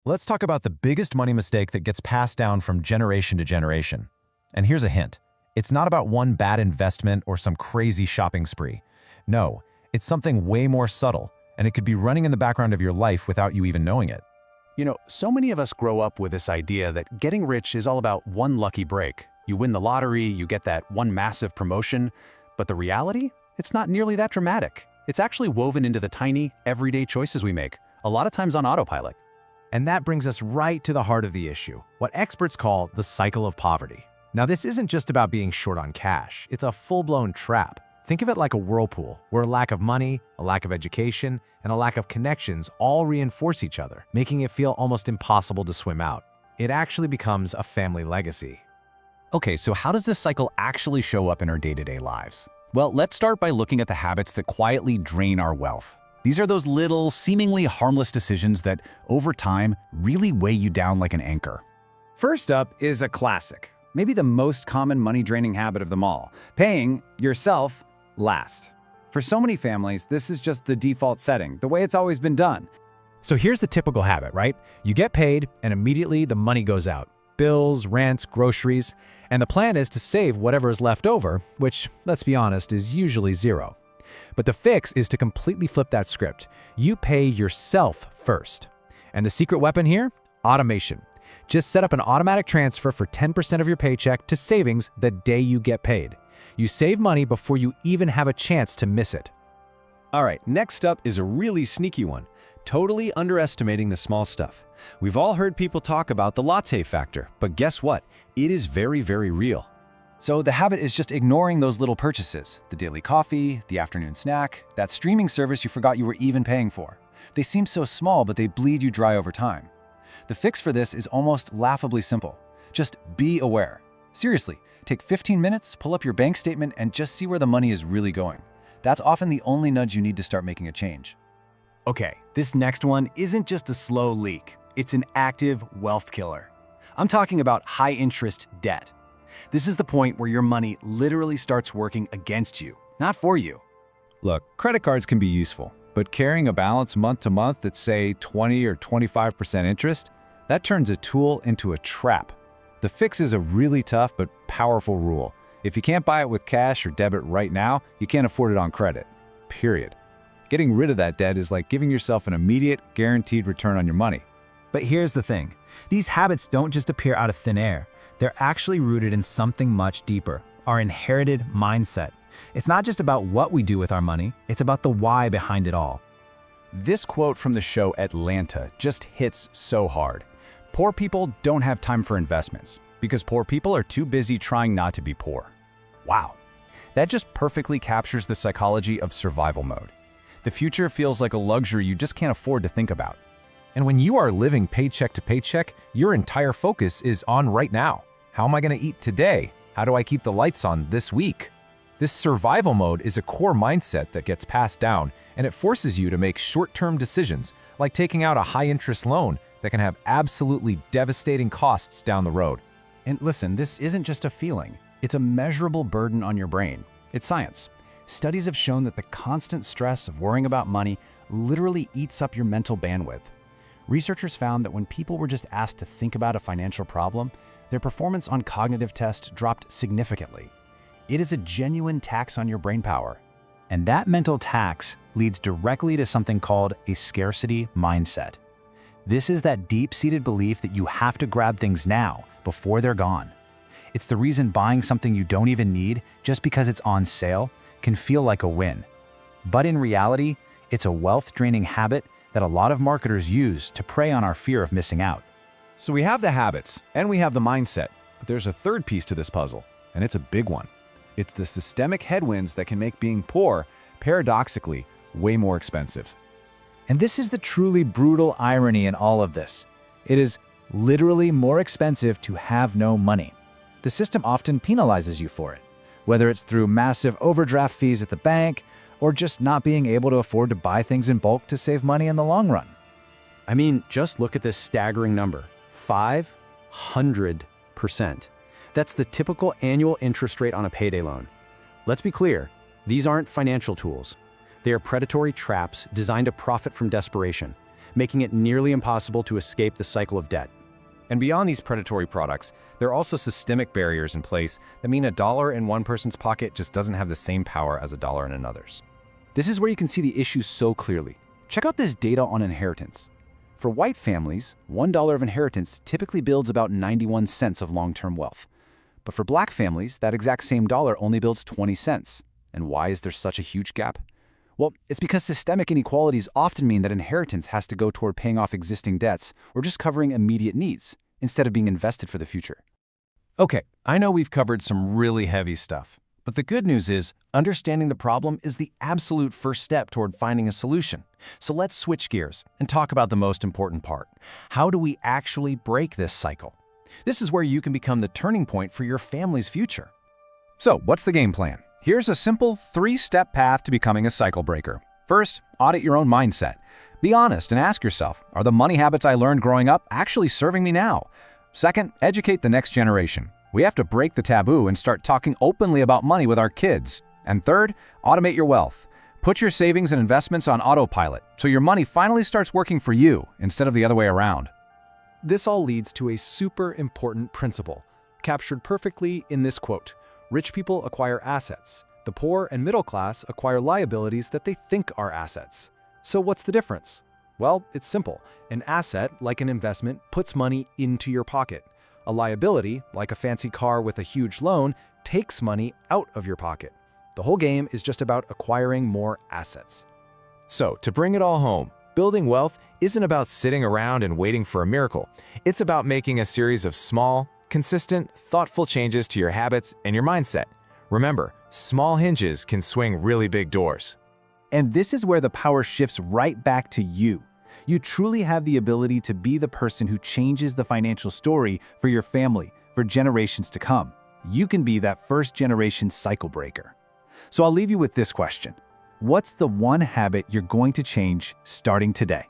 Let's talk about the biggest money mistake that gets passed down from generation to generation. And here's a hint. It's not about one bad investment or some crazy shopping spree. No, it's something way more subtle, and it could be running in the background of your life without you even knowing it. So many of us grow up with this idea that getting rich is all about one lucky break. You win the lottery, you get that one massive promotion, but the reality? It's not nearly that dramatic. It's actually woven into the tiny, everyday choices we make, a lot of times on autopilot. And that brings us right to the heart of the issue, what experts call the cycle of poverty. Now, this isn't just about being short on cash, it's a full-blown trap. Think of it like a whirlpool, where a lack of money, a lack of education, and a lack of connections all reinforce each other, making it feel almost impossible to swim out. It actually becomes a family legacy. Okay, so how does this cycle actually show up in our day-to-day lives? Well, let's start by looking at the habits that quietly drain our wealth. These are those little, seemingly harmless decisions that, over time, really weigh you down like an anchor. First up is a classic, maybe the most common money-draining habit of them all, paying yourself last. For so many families, this is just the default setting, the way it's always been done. So here's the typical habit, right? You get paid, and immediately the money goes out. Bills, rent, groceries, and the plan is to save whatever is left over, which, let's be honest, is usually zero. But the fix is to completely flip that script. You pay yourself first. And the secret weapon here? Automation. Just set up an automatic transfer for 10% of your paycheck to savings the day you get paid. You save money before you even have a chance to miss it. All right, next up is a really sneaky one. Totally underestimating the small stuff. We've all heard people talk about the latte factor, but guess what? It is very, very real. So the habit is just ignoring those little purchases, the daily coffee, the afternoon snack, that streaming service you forgot you were even paying for. They seem so small, but they bleed you dry over time. The fix for this is almost laughably simple. Just be aware. Seriously, take 15 minutes, pull up your bank statement, and just see where the money is really going. That's often the only nudge you need to start making a change. Okay, this next one isn't just a slow leak. It's an active wealth killer. I'm talking about high-interest debt. This is the point where your money literally starts working against you, not for you. Look, credit cards can be useful, but carrying a balance month to month that's, say, 20 or 25% interest, that turns a tool into a trap. The fix is a really tough but powerful rule. If you can't buy it with cash or debit right now, you can't afford it on credit. Period. Getting rid of that debt is like giving yourself an immediate, guaranteed return on your money. But here's the thing. These habits don't just appear out of thin air. They're actually rooted in something much deeper, our inherited mindset. It's not just about what we do with our money, it's about the why behind it all. This quote from the show Atlanta just hits so hard. Poor people don't have time for investments because poor people are too busy trying not to be poor. Wow. That just perfectly captures the psychology of survival mode. The future feels like a luxury you just can't afford to think about. And when you are living paycheck to paycheck, your entire focus is on right now. How am I going to eat today? How do I keep the lights on this week? This survival mode is a core mindset that gets passed down, and it forces you to make short-term decisions, like taking out a high-interest loan that can have absolutely devastating costs down the road. And listen, this isn't just a feeling. It's a measurable burden on your brain. It's science. Studies have shown that the constant stress of worrying about money literally eats up your mental bandwidth. Researchers found that when people were just asked to think about a financial problem, their performance on cognitive tests dropped significantly. It is a genuine tax on your brain power. And that mental tax leads directly to something called a scarcity mindset. This is that deep-seated belief that you have to grab things now before they're gone. It's the reason buying something you don't even need just because it's on sale can feel like a win. But in reality, it's a wealth-draining habit that a lot of marketers use to prey on our fear of missing out. So we have the habits, and we have the mindset, but there's a third piece to this puzzle, and it's a big one. It's the systemic headwinds that can make being poor, paradoxically, way more expensive. And this is the truly brutal irony in all of this. It is literally more expensive to have no money. The system often penalizes you for it, whether it's through massive overdraft fees at the bank or just not being able to afford to buy things in bulk to save money in the long run. I mean, just look at this staggering number, 500%. That's the typical annual interest rate on a payday loan. Let's be clear, these aren't financial tools. They are predatory traps designed to profit from desperation. making it nearly impossible to escape the cycle of debt. And beyond these predatory products, there are also systemic barriers in place that mean a dollar in one person's pocket just doesn't have the same power as a dollar in another's. This is where you can see the issue so clearly. Check out this data on inheritance. For white families, $1 of inheritance typically builds about 91 cents of long-term wealth. But for black families, that exact same dollar only builds 20 cents. And why is there such a huge gap? Well, it's because systemic inequalities often mean that inheritance has to go toward paying off existing debts or just covering immediate needs, instead of being invested for the future. Okay, I know we've covered some really heavy stuff, but the good news is understanding the problem is the absolute first step toward finding a solution. So let's switch gears and talk about the most important part. How do we actually break this cycle? This is where you can become the turning point for your family's future. So, what's the game plan? Here's a simple 3-step path to becoming a cycle breaker. First, audit your own mindset. Be honest and ask yourself, are the money habits I learned growing up actually serving me now? Second, educate the next generation. We have to break the taboo and start talking openly about money with our kids. And third, automate your wealth. Put your savings and investments on autopilot so your money finally starts working for you instead of the other way around. This all leads to a super important principle, captured perfectly in this quote: "Rich people acquire assets. The poor and middle class acquire liabilities that they think are assets." So what's the difference? Well, it's simple. An asset, like an investment, puts money into your pocket. A liability, like a fancy car with a huge loan, takes money out of your pocket. The whole game is just about acquiring more assets. So, to bring it all home, building wealth isn't about sitting around and waiting for a miracle. It's about making a series of small, consistent, thoughtful changes to your habits and your mindset. Remember, small hinges can swing really big doors. And this is where the power shifts right back to you. You truly have the ability to be the person who changes the financial story for your family, for generations to come. You can be that first-generation cycle breaker. So I'll leave you with this question. What's the one habit you're going to change starting today?